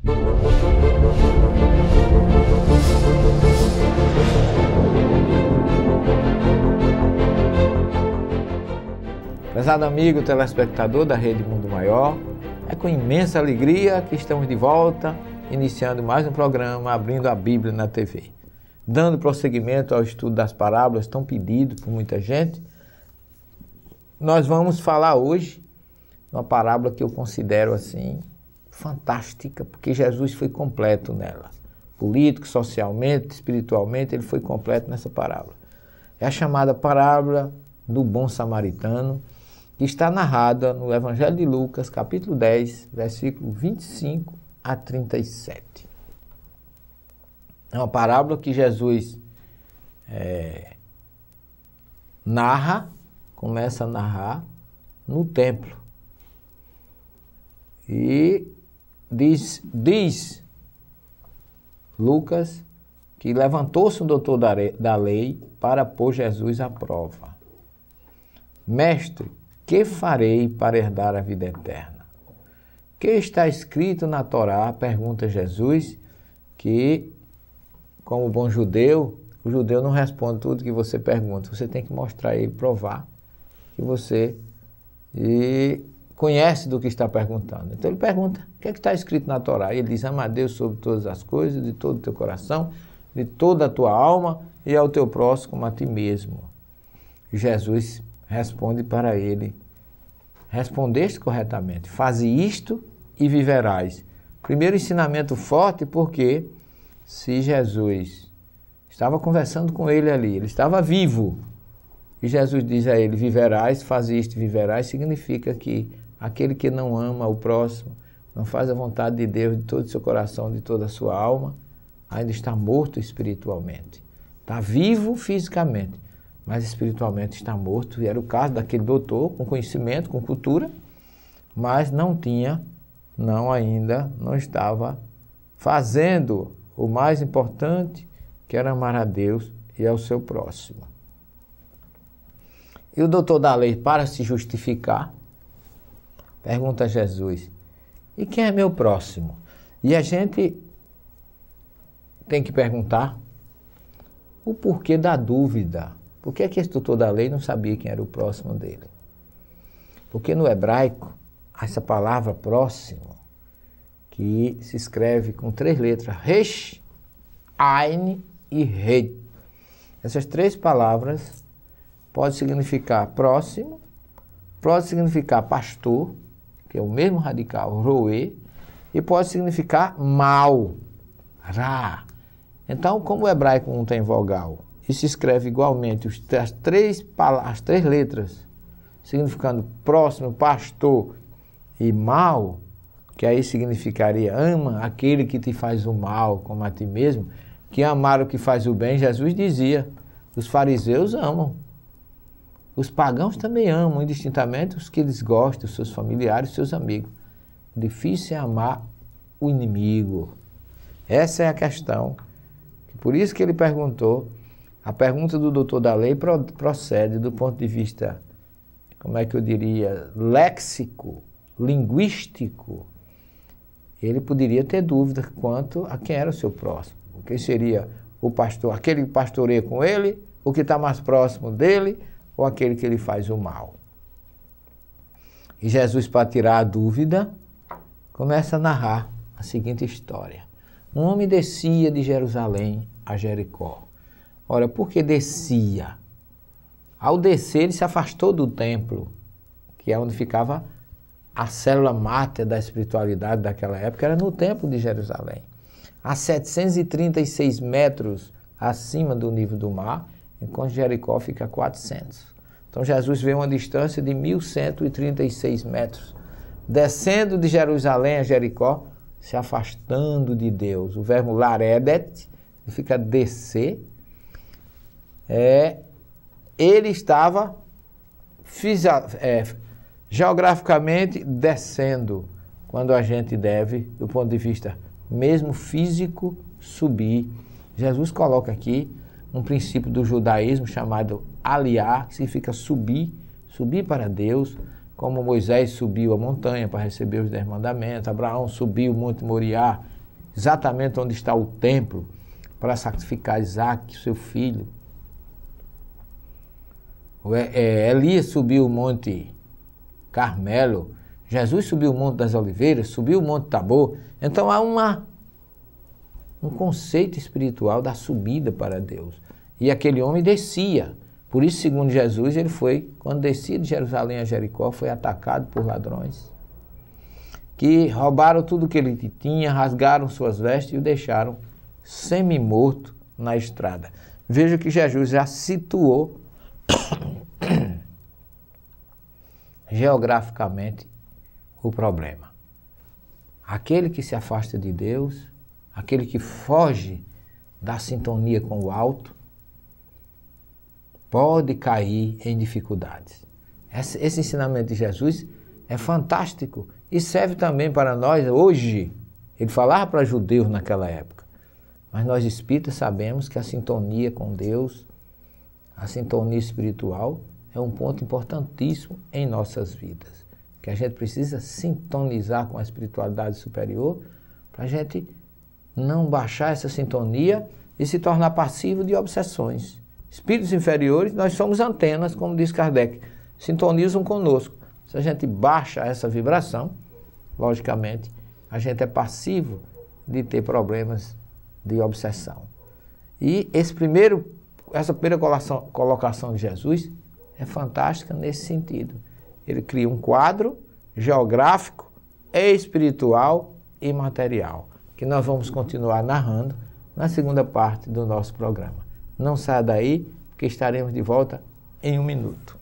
Prezado amigo telespectador da Rede Mundo Maior, é com imensa alegria que estamos de volta, iniciando mais um programa, abrindo a Bíblia na TV. Dando prosseguimento ao estudo das parábolas tão pedido por muita gente, nós vamos falar hoje uma parábola que eu considero assim fantástica, porque Jesus foi completo nela. Político, socialmente, espiritualmente, ele foi completo nessa parábola. É a chamada parábola do bom samaritano, que está narrada no Evangelho de Lucas, capítulo 10, versículo 25 a 37. É uma parábola que Jesus começa a narrar no templo. E diz Lucas que levantou-se um doutor da lei para pôr Jesus à prova. Mestre, que farei para herdar a vida eterna? Que está escrito na Torá? Pergunta Jesus, que, como bom judeu, o judeu não responde tudo que você pergunta. Você tem que mostrar a ele, provar que você conhece do que está perguntando. Então ele pergunta, o que é que está escrito na Torá? E ele diz, ama a Deus sobre todas as coisas, de todo o teu coração, de toda a tua alma e ao teu próximo como a ti mesmo. E Jesus responde para ele, respondeste corretamente, faze isto e viverás. Primeiro ensinamento forte, porque se Jesus estava conversando com ele ali, ele estava vivo, e Jesus diz a ele, viverás, faze isto e viverás, significa que aquele que não ama o próximo, não faz a vontade de Deus de todo o seu coração, de toda a sua alma, ainda está morto espiritualmente. Está vivo fisicamente, mas espiritualmente está morto. E era o caso daquele doutor com conhecimento, com cultura, mas não estava fazendo o mais importante, que era amar a Deus e ao seu próximo. E o doutor da lei, para se justificar, pergunta a Jesus, e quem é meu próximo? E a gente tem que perguntar o porquê da dúvida. Por que esse doutor da lei não sabia quem era o próximo dele? Porque no hebraico, essa palavra próximo, que se escreve com 3 letras, resh, ain e rei. Essas 3 palavras podem significar próximo, pode significar pastor, que é o mesmo radical, roê, e pode significar mal, ra. Então, como o hebraico não tem vogal, e se escreve igualmente as 3 letras, significando próximo, pastor e mal, que aí significaria ama aquele que te faz o mal, como a ti mesmo, que amar o que faz o bem, Jesus dizia, os fariseus amam, os pagãos também amam, indistintamente os que eles gostam, os seus familiares, os seus amigos. O difícil é amar o inimigo. Essa é a questão. Por isso que ele perguntou. A pergunta do doutor da lei procede do ponto de vista, como é que eu diria, léxico, linguístico. Ele poderia ter dúvida quanto a quem era o seu próximo. Quem seria o pastor, aquele que pastoreia com ele, o que está mais próximo dele, ou aquele que ele faz o mal. E Jesus, para tirar a dúvida, começa a narrar a seguinte história. Um homem descia de Jerusalém a Jericó. Ora, por que descia? Ao descer, ele se afastou do templo, que é onde ficava a célula máter da espiritualidade daquela época, era no templo de Jerusalém. A 736 metros acima do nível do mar, enquanto Jericó fica a 400. Então Jesus veio uma distância de 1.136 metros, descendo de Jerusalém a Jericó, se afastando de Deus. O verbo laredet, significa descer. Ele estava geograficamente descendo, quando a gente deve, do ponto de vista mesmo físico, subir. Jesus coloca aqui um princípio do judaísmo chamado aliá, que significa subir para Deus, como Moisés subiu a montanha para receber os 10 mandamentos, Abraão subiu o Monte Moriá, exatamente onde está o templo, para sacrificar Isaque, seu filho. Elias subiu o Monte Carmelo, Jesus subiu o Monte das Oliveiras, subiu o Monte Tabor. Então há um conceito espiritual da subida para Deus. E aquele homem descia. Por isso, segundo Jesus, ele foi, quando descia de Jerusalém a Jericó, foi atacado por ladrões que roubaram tudo que ele tinha, rasgaram suas vestes e o deixaram semi-morto na estrada. Veja que Jesus já situou geograficamente o problema. Aquele que se afasta de Deus, aquele que foge da sintonia com o alto, pode cair em dificuldades. Esse ensinamento de Jesus é fantástico e serve também para nós hoje. Ele falava para judeus naquela época, mas nós espíritas sabemos que a sintonia com Deus, a sintonia espiritual, é um ponto importantíssimo em nossas vidas, que a gente precisa sintonizar com a espiritualidade superior para a gente não baixar essa sintonia e se tornar passivo de obsessões. Espíritos inferiores, nós somos antenas, como diz Kardec, sintonizam conosco. Se a gente baixa essa vibração, logicamente, a gente é passivo de ter problemas de obsessão. E essa primeira colocação de Jesus é fantástica nesse sentido. Ele cria um quadro geográfico, espiritual e material, que nós vamos continuar narrando na segunda parte do nosso programa. Não saia daí, porque estaremos de volta em 1 minuto.